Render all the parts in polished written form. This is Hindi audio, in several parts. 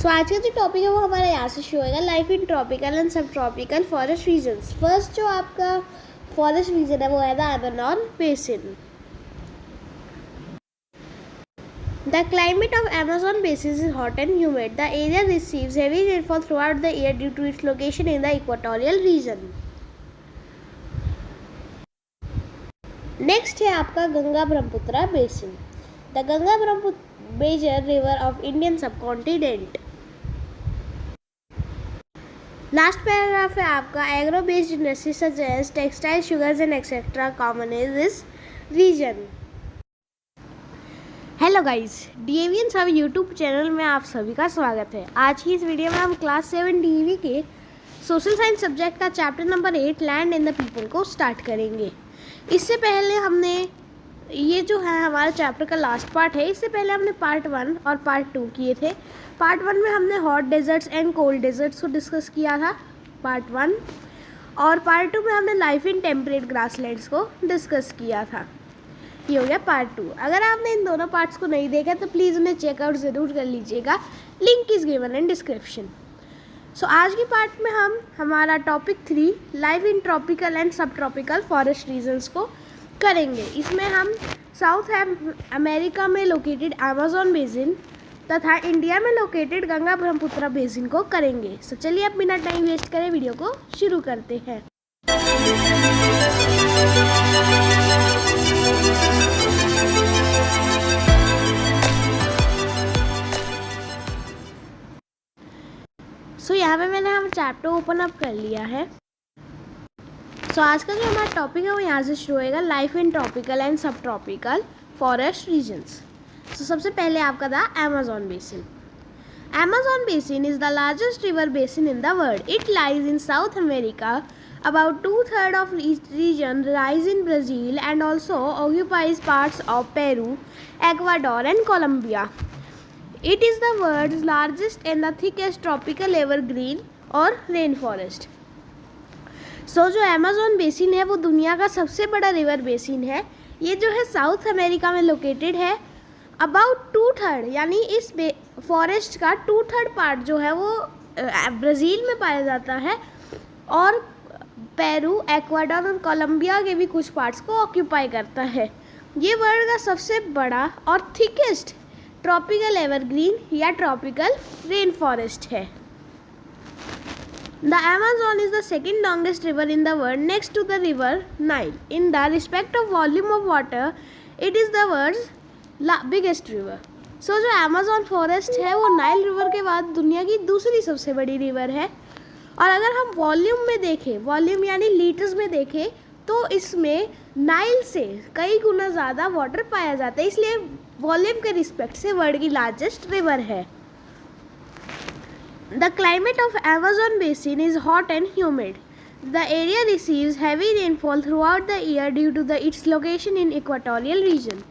सो आज का जो टॉपिक है वो हमारा यहाँ से शुरू होगा, life in tropical and subtropical forest regions. First जो आपका फॉरेस्ट रीजन है वो है the Amazon basin. The climate of Amazon basin is hot and humid. The area receives heavy rainfall throughout the year due to its location in the equatorial region. Next है आपका Ganga Brahmaputra basin. The Ganga Brahmaputra major river of Indian subcontinent. Last paragraph है आपका agro based industries such as textile, sugars and etc. common in this region. Hello guys, DAVN सब यूट्यूब चैनल में आप सभी का स्वागत है। आज की इस वीडियो में हम क्लास 7 डीवी के सोशल साइंस सब्जेक्ट का chapter number 8 land and the people को स्टार्ट करेंगे। इससे पहले हमने ये जो है हमारा चैप्टर का लास्ट पार्ट है, इससे पहले हमने पार्ट 1 और पार्ट 2 किए थे। पार्ट 1 में हमने hot deserts and cold deserts को डिस्कस किया था, पार्ट 1, और पार्ट 2 में हमने लाइफ इन टेम्परेट ग्रासलैंड्स को डिस्कस किया था। ये हो गया पार्ट 2। अगर आपने इन दोनों पार्ट्स को नहीं देखा तो प्लीज़ उन्हें चेकआउट ज़रूर कर लीजिएगा, link is given in description. So आज के पार्ट में हम हमारा topic 3 life in tropical and subtropical forest regions को करेंगे। इसमें हम साउथ अमेरिका में लोकेटेड अमेज़न बेसिन तथा इंडिया में लोकेटेड गंगा ब्रह्मपुत्र बेसिन को करेंगे। सो चलिए अब बिना टाइम वेस्ट करें वीडियो को शुरू करते हैं। सो यहाँ पे मैंने हम चैप्टर ओपन अप कर लिया है। सो आज का जो हमारा टॉपिक है वो यहाँ से शुरू होएगा, life in tropical and subtropical forest regions. सो सबसे पहले आपका था Amazon basin. Amazon basin is the largest river basin in the world. It lies in south America. About 2/3 of each region lies in Brazil and also occupies parts of Peru, Ecuador and Colombia. It is the world's largest and the thickest tropical evergreen और रेन फॉरेस्ट। सो जो अमेज़न बेसिन है वो दुनिया का सबसे बड़ा रिवर बेसिन है। ये जो है साउथ अमेरिका में लोकेटेड है। अबाउट 2/3 यानी इस फॉरेस्ट का 2/3 पार्ट जो है वो ब्राज़ील में पाया जाता है और पेरू, एक्वाडोर और कोलंबिया के भी कुछ पार्ट्स को ऑक्यूपाई करता है। ये वर्ल्ड का सबसे बड़ा और थिकेस्ट ट्रॉपिकल एवरग्रीन या ट्रॉपिकल रेन फॉरेस्ट है। The Amazon is the second longest river in the world next to the river Nile. In the respect of volume of water it is the world's biggest river. So जो अमेज़न फॉरेस्ट है वो नाइल रिवर के बाद दुनिया की दूसरी सबसे बड़ी रिवर है। और अगर हम वॉल्यूम में देखें, वॉल्यूम यानी लीटर्स में देखें, तो इसमें नाइल से कई गुना ज़्यादा वाटर पाया जाता है, इसलिए वॉल्यूम के रिस्पेक्ट से वर्ल्ड की लार्जेस्ट रिवर है। The climate of Amazon basin is hot and humid. The area receives heavy rainfall throughout the year due to the its location in equatorial region.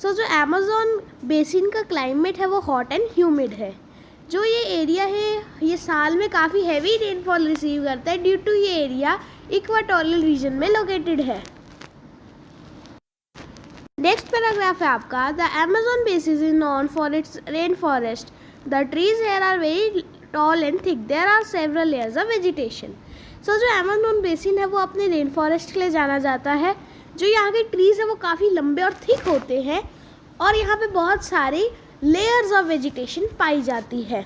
So जो अमेज़न बेसिन का क्लाइमेट है वो हॉट एंड ह्यूमिड है। जो ये एरिया है ये साल में काफ़ी हैवी रेनफॉल रिसीव करता है ड्यू टू ये एरिया इक्वाटोरियल रीजन में लोकेटेड है। नेक्स्ट पैराग्राफ है आपका, the Amazon basin is known for its rain forest. The trees here are very tall and thick. There are several layers of vegetation. So जो अमेज़न बेसिन है वो अपने रेन फॉरेस्ट के लिए जाना जाता है। जो यहाँ के ट्रीज है वो काफ़ी लंबे और थिक होते हैं और यहाँ पे बहुत सारी लेयर्स ऑफ वेजिटेशन पाई जाती है।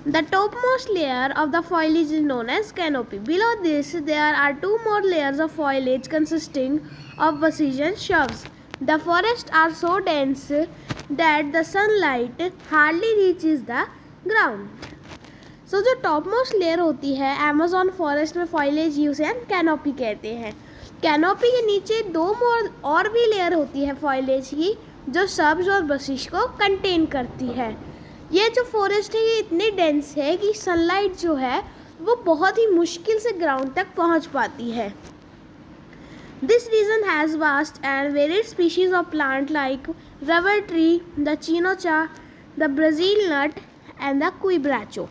The topmost layer of the foliage is known as canopy. Below this, there are 2 more layers of foliage consisting of bushes and shrubs. The forests are so dense that the sunlight hardly reaches the ground. So जो topmost layer होती है Amazon forest में foliage उसे हम canopy कहते हैं। canopy के नीचे 2 और भी लेयर होती है foliage की जो shrubs और bushes को कंटेन करती है। ये जो फॉरेस्ट है ये इतनी डेंस है कि सनलाइट जो है वो बहुत ही मुश्किल से ग्राउंड तक पहुंच पाती है। This region has vast and varied species of plant like rubber tree, the cinchona, the Brazil nut and the quebracho.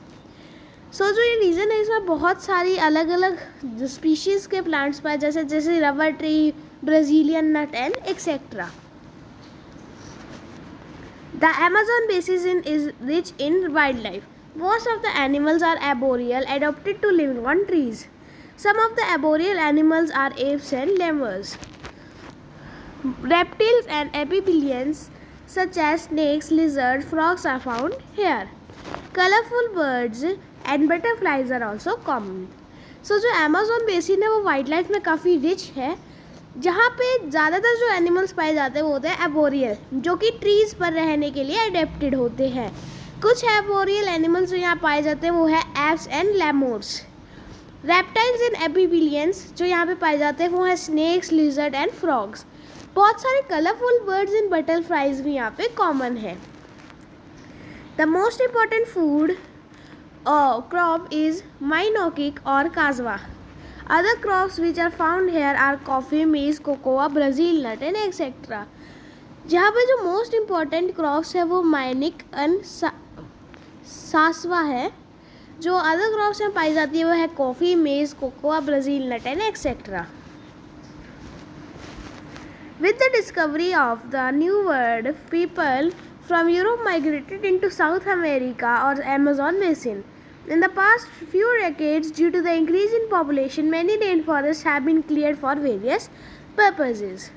So जो ये रीजन है इसमें बहुत सारी अलग अलग स्पीशीज़ के प्लांट्स पाए जैसे rubber tree, Brazilian nut and etcetera. The Amazon basin is rich in wildlife. Most of the animals are arboreal, adapted to living on trees. Some of the arboreal animals are apes and lemurs. Reptiles and amphibians such as snakes, lizards, frogs are found here. Colorful birds and butterflies are also common. So जो Amazon basin है वो वाइल्ड लाइफ में काफ़ी रिच है, जहाँ पे ज़्यादातर जो एनिमल्स पाए जाते हैं वो होते हैं एबोरियल, जो कि ट्रीज़ पर रहने के लिए अडेप्टेड होते हैं. कुछ एबोरियल एनिमल्स जो यहाँ पाए जाते हैं वो है apes and lemurs. Reptiles and amphibians जो यहाँ पे पाए जाते हैं वो है स्नेक्स, लिजर्ड एंड फ्रॉग्स. बहुत सारे कलरफुल बर्ड्स एंड बटरफ्लाइज भी यहाँ पे कॉमन है. The most important food crop is Minokic or Kaswa. Other crops which are found here are coffee, maize, cocoa, Brazil nut and etc. जहाँ पे जो मोस्ट इम्पॉर्टेंट क्रॉप्स है वो माइनिक एंड सासवा है. जो अदर क्रॉप्स में पाई जाती है वो है coffee, maize, cocoa, Brazil nut and etcetera. With the discovery of the New World, people from Europe migrated into South America or Amazon basin. In the past few decades, due to the increase in population, many rainforests have been cleared for various purposes.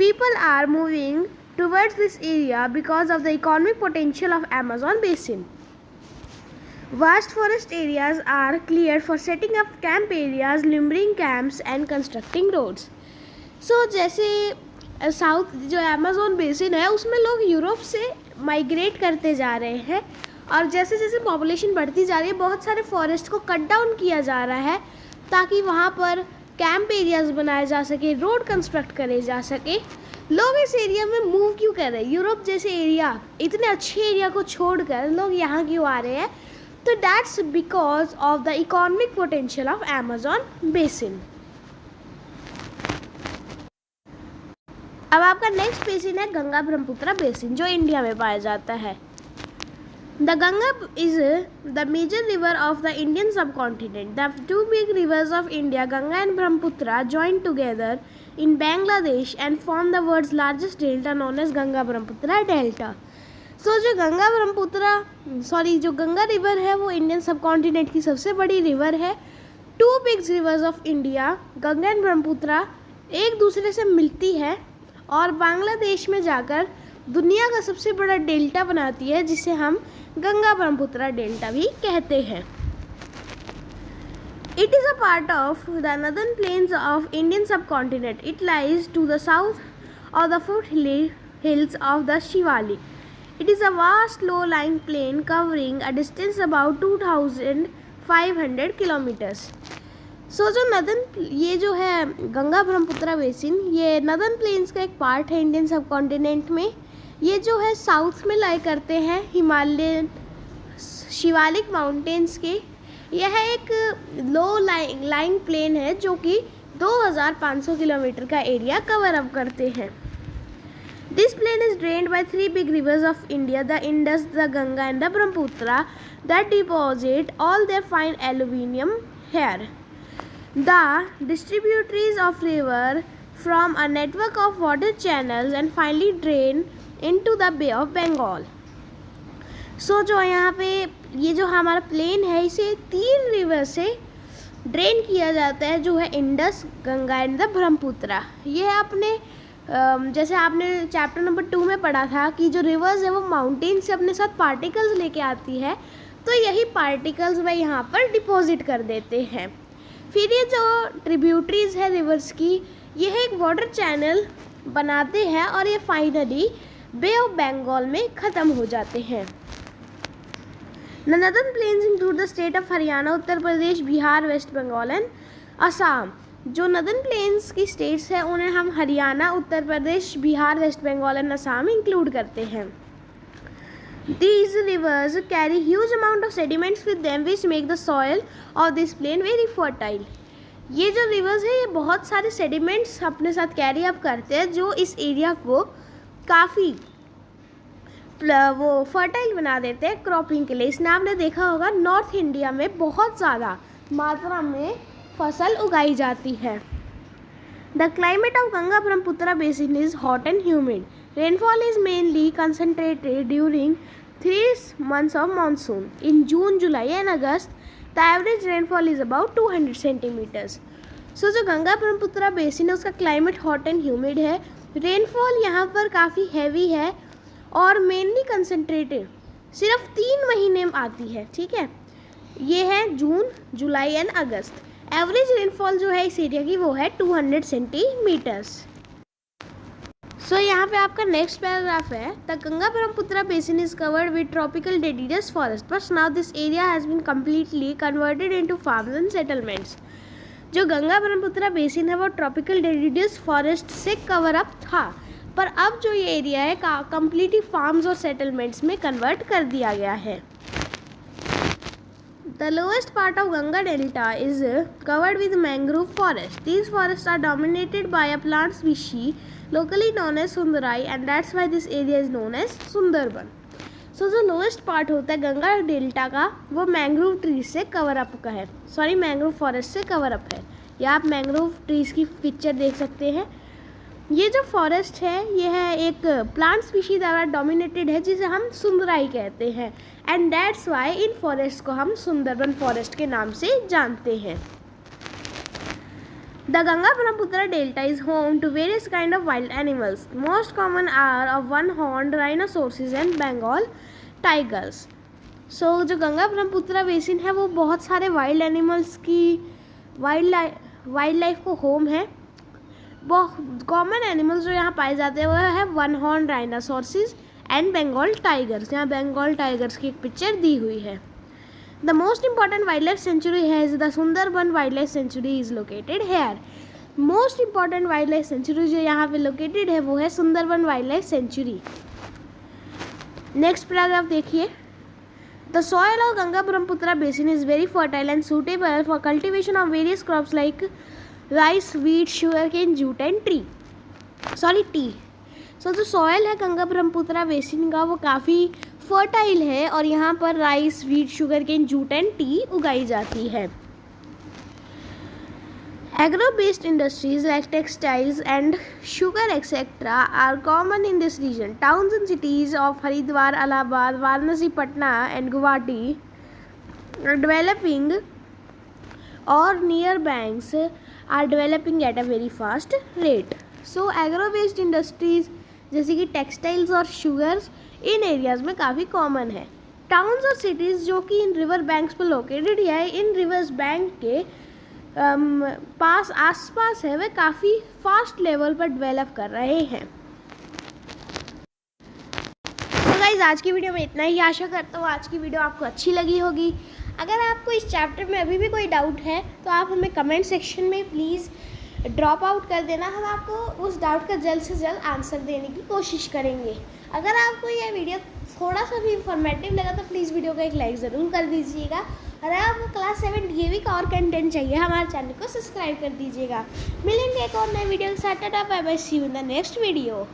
People are moving towards this area because of the economic potential of Amazon basin. Vast forest areas are cleared for setting up camp areas, lumbering camps and constructing roads. So जैसे साउथ जो अमेज़न बेसिन है उसमें लोग यूरोप से माइग्रेट करते जा रहे हैं, और जैसे जैसे पॉपुलेशन बढ़ती जा रही है बहुत सारे फॉरेस्ट को कट डाउन किया जा रहा है ताकि वहाँ पर कैंप एरियाज़ बनाए जा सके, रोड कंस्ट्रक्ट करे जा सके. लोग इस एरिया में मूव क्यों कर रहे हैं? यूरोप जैसे एरिया, इतने अच्छे एरिया को छोड़कर लोग यहाँ क्यों आ रहे हैं? तो that's because of the economic potential of Amazon basin. अब आपका नेक्स्ट बेसिन है गंगा ब्रह्मपुत्र बेसिन, जो इंडिया में पाया जाता है. The Ganga is the major river of the Indian subcontinent. The two big rivers of India, Ganga and Brahmaputra, join together in Bangladesh and form the world's largest delta known as Ganga Brahmaputra delta. So जो गंगा रिवर है वो इंडियन सबकॉन्टिनेंट की सबसे बड़ी रिवर है. Two big rivers of India, Ganga and Brahmaputra, एक दूसरे से मिलती है और बांग्लादेश में जाकर दुनिया का सबसे बड़ा डेल्टा बनाती है, जिसे हम गंगा ब्रह्मपुत्र डेल्टा भी कहते हैं. It is a part of the northern plains of Indian subcontinent. It lies to the south of the foothills of the Shivalik. It is a vast low lying plain covering a distance about 2500 kilometres. So जो ये जो है गंगा ब्रह्मपुत्र बेसिन, ये नदर्न प्लेन्स का एक पार्ट है इंडियन सबकॉन्टिनेंट में. ये जो है साउथ में लाई करते हैं हिमालयन शिवालिक माउंटेन्स के. यह एक लो लाइंग प्लेन है जो कि 2500 किलोमीटर का एरिया कवर अप करते हैं. This plain is drained by 3 big rivers of India, the Indus, the Ganga and the Brahmaputra, that deposit all their fine aluminium here. The distributaries of river from a network of water channels and finally drain into the Bay of Bengal. So जो यहाँ पे ये जो हमारा प्लेन है इसे 3 रिवर से ड्रेन किया जाता है, जो है Indus, Ganga and the Brahmaputra. ये आपने जैसे आपने चैप्टर नंबर 2 में पढ़ा था कि जो रिवर्स है वो माउंटेन से अपने साथ पार्टिकल्स लेके आती है, तो यही पार्टिकल्स वह यहाँ पर डिपॉजिट कर देते हैं. फिर ये जो ट्रिब्यूटरीज है रिवर्स की, यह एक वाटर चैनल बनाते हैं और ये फाइनली बे ऑफ बंगाल में ख़त्म हो जाते हैं. The northern plains include the state of Haryana, Uttar Pradesh, Bihar, West Bengal and Assam. जो नदर्न प्लेन्स की स्टेट्स हैं उन्हें हम हरियाणा, उत्तर प्रदेश, बिहार, वेस्ट बंगाल एंड असम इंक्लूड करते हैं. These rivers carry huge amount of sediments with them which make the soil of this plain very fertile. ये जो rivers है ये बहुत सारे sediments अपने साथ कैरी अप करते हैं जो इस एरिया को काफ़ी वो फर्टाइल बना देते हैं क्रॉपिंग के लिए. इसमें आपने देखा होगा नॉर्थ इंडिया में बहुत ज़्यादा मात्रा में फसल उगाई जाती है. The climate of Ganga Brahmaputra basin is hot and humid. Rainfall is mainly concentrated during 3 months of monsoon. In June, July and August, the average rainfall is about 200 centimeters. So जो गंगा ब्रह्मपुत्रा बेसिन है उसका क्लाइमेट हॉट एंड ह्यूमिड है. रेनफॉल यहाँ पर काफ़ी हैवी है और मेनली कंसनट्रेटेड सिर्फ 3 महीने में आती है. ठीक है, ये है जून, जुलाई एंड अगस्त. एवरेज रेनफॉल जो है इस एरिया की वो है 200 सेंटीमीटर्स. सो यहाँ पे आपका नेक्स्ट पैराग्राफ है. The Ganga Brahmaputra basin is covered with tropical deciduous forest but now this area has been completely converted into farms and settlements. जो गंगा ब्रह्मपुत्रा बेसिन है वो ट्रॉपिकल डेडिडस फॉरेस्ट से कवर अप था, पर अब जो ये एरिया है कम्प्लीटली फार्म्स और सेटलमेंट्स में कन्वर्ट कर दिया गया है. The lowest part of Ganga Delta is covered with mangrove forest. These forests are dominated by a plant species locally known as Sundarai and that's why this area is known as Sundarban. So जो lowest part होता है गंगा डेल्टा का वो मैंग्रोव ट्रीज से कवर अप का है, मैंग्रोव फॉरेस्ट से कवर अप है. या आप मैंग्रोव ट्रीज की पिक्चर देख सकते हैं. ये जो फॉरेस्ट है ये है एक प्लांट स्पीशीज द्वारा डोमिनेटेड है जिसे हम सुंदराई कहते हैं एंड दैट्स वाई इन फॉरेस्ट को हम सुंदरबन फॉरेस्ट के नाम से जानते हैं. The Ganga Brahmaputra delta is home to various kind of wild animals. Most common are of one horn rhinoceroses and Bengal tigers. So जो गंगा ब्रह्मपुत्रा बेसिन है वो बहुत सारे वाइल्ड एनिमल्स की वाइल्ड लाइफ को होम है. बहुत कॉमन एनिमल्स जो यहाँ पाए जाते हैं वो है one horn rhinoceroses and Bengal tigers. यहाँ बंगाल टाइगर्स की एक पिक्चर दी हुई है. The most important wildlife sanctuary has the Sundarban wildlife sanctuary is located here. Most important wildlife sanctuary जो यहाँ पे लोकेटेड है वो है Sundarban wildlife sanctuary. Next paragraph देखिए. The soil of Ganga Brahmaputra basin is very fertile and suitable for cultivation of various crops like rice, wheat, sugarcane, jute and tea. So जो सॉयल है गंगा ब्रह्मपुत्रा बेसिन का वो काफ़ी फर्टाइल है और यहाँ पर rice, wheat, sugarcane, jute and tea उगाई जाती है. Agro based industries like textiles and sugar etcetera are common in this region. Towns and cities of Haridwar, Allahabad, Varanasi, Patna and Guwahati are developing और near banks are developing at a very fast rate. So agro based industries जैसे कि टेक्सटाइल्स और शुगर्स इन एरियाज़ में काफ़ी कॉमन है. टाउन्स और सिटीज़ जो कि इन रिवर बैंक्स पर लोकेटेड या इन रिवर्स बैंक के आसपास है वे काफ़ी फास्ट लेवल पर डेवलप कर रहे हैं. तो गाइस आज की वीडियो में इतना ही. आशा करता हूँ आज की वीडियो आपको अच्छी लगी होगी. अगर आपको इस चैप्टर में अभी भी कोई डाउट है तो आप हमें कमेंट सेक्शन में प्लीज़ ड्रॉप आउट कर देना. हम आपको उस डाउट का जल्द से जल्द आंसर देने की कोशिश करेंगे. अगर आपको यह वीडियो थोड़ा सा भी इंफॉर्मेटिव लगा तो प्लीज़ वीडियो को एक लाइक ज़रूर कर दीजिएगा. अगर आपको क्लास 7 डीएवी का और कंटेंट चाहिए हमारे चैनल को सब्सक्राइब कर दीजिएगा. मिलेंगे एक और नए वीडियो के साथ. Tata bye bye, see you in the next video.